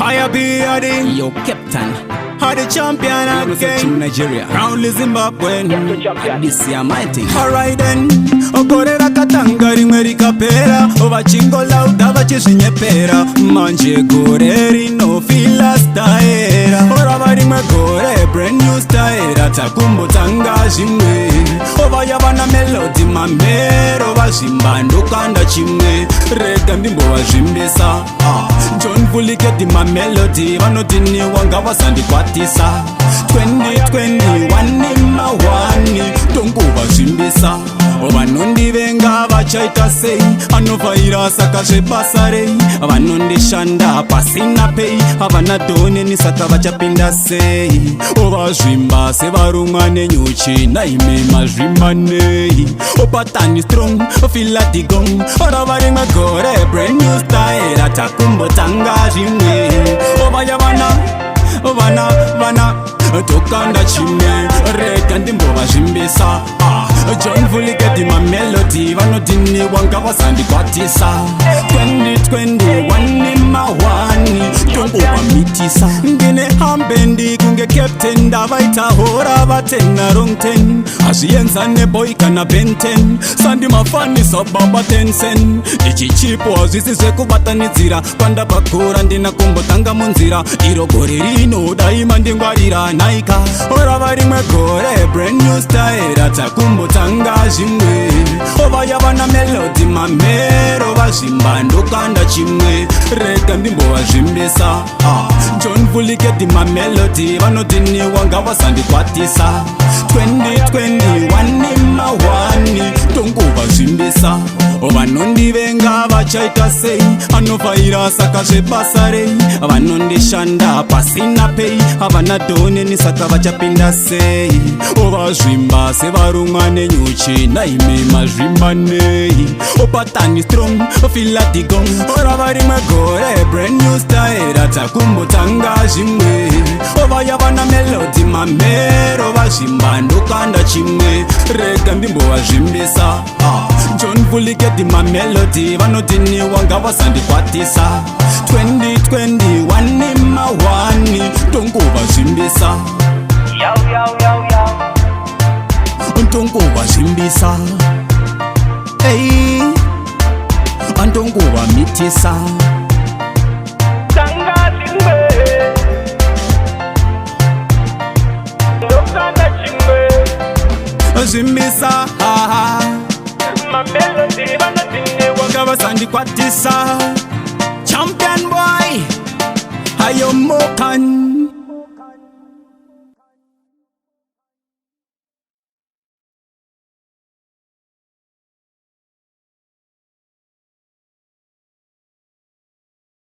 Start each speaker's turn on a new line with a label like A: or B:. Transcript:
A: Fire BRD,
B: Yo, Captain.
A: are the champion again.
B: Team Nigeria.
A: Proudly Zimbabwean.
B: This year mighty.
A: Alright then, okorera katanga rimwe rikapera, vachingola udava chizvinyepera, manje gore rinofila staera, orava rimwe gore brand new staera, takumbotanga zvimwe, ovaya vana melody mamero vazimbandukanda chimwe, rega ndimbovazvimbisa, John Vuliketi mamelody vanotiniwa ngavazandikwatisa, 2021 imawani tonguvazvimbisa, vanondivenga vachaita sei, anofaira saka zvebasa rei, vanondishanda pasina pei, havana dhoneni saka vachapinda sei, ovazvimba sevarumwa nenyuchi, naime mazvimba nei, opatani strong filatigong, orava rimwe gore brand new style, takumbotanga zvimwe, ovaya vana tokanda chimwe, rega ndimbovazvimbisa, John Vuliketi mamelody vanotiniwa ngavazandikwatisa, 2021 imawani tongovamitisa, ndine hambendi kunge captain ndavaita hora vatena wrong 10, hazvienza neboy kana benten, sandimafanisa baba tensen, ndichichipo hazvisi zvekubatanidzira, pandapakura ndina kumbotanga munzira, iro gore rino daima ndingwarira naika, orava rimwe gore brand new style, takumbotanga zvimwe, ovaya vana melody mamero vazimbandukanda chimwe, rega ndimbovazvimbisa, John Vuliketi mamelody vanotiniwa ngavazandikwatisa, 2021 imawani tonguvazvimbisa, vanondivenga vachaita sei, anofaira saka zvebasa rei, vanondishanda pasina pei, havana dhoneni saka vachapinda sei, ovazvimba sevarumwa nenyuchi, naime mazvimba nei, opatani strong filatigong, orava rimwe gore brand new style, takumbotanga zvimwe, ovaya vana melody mamero vazimbandukanda chimwe, rega ndimbovazvimbisa, John Vuliketi mamelody vanotiniwa ngavazandikwatisa, 2021 imawani tonguvazvimbisa, ntonguvazvimbisa, ei antonguvamitisa, zvimbisa, mamelody vanotiniwa ngavazandikwatisa, champion boy ayo mokan.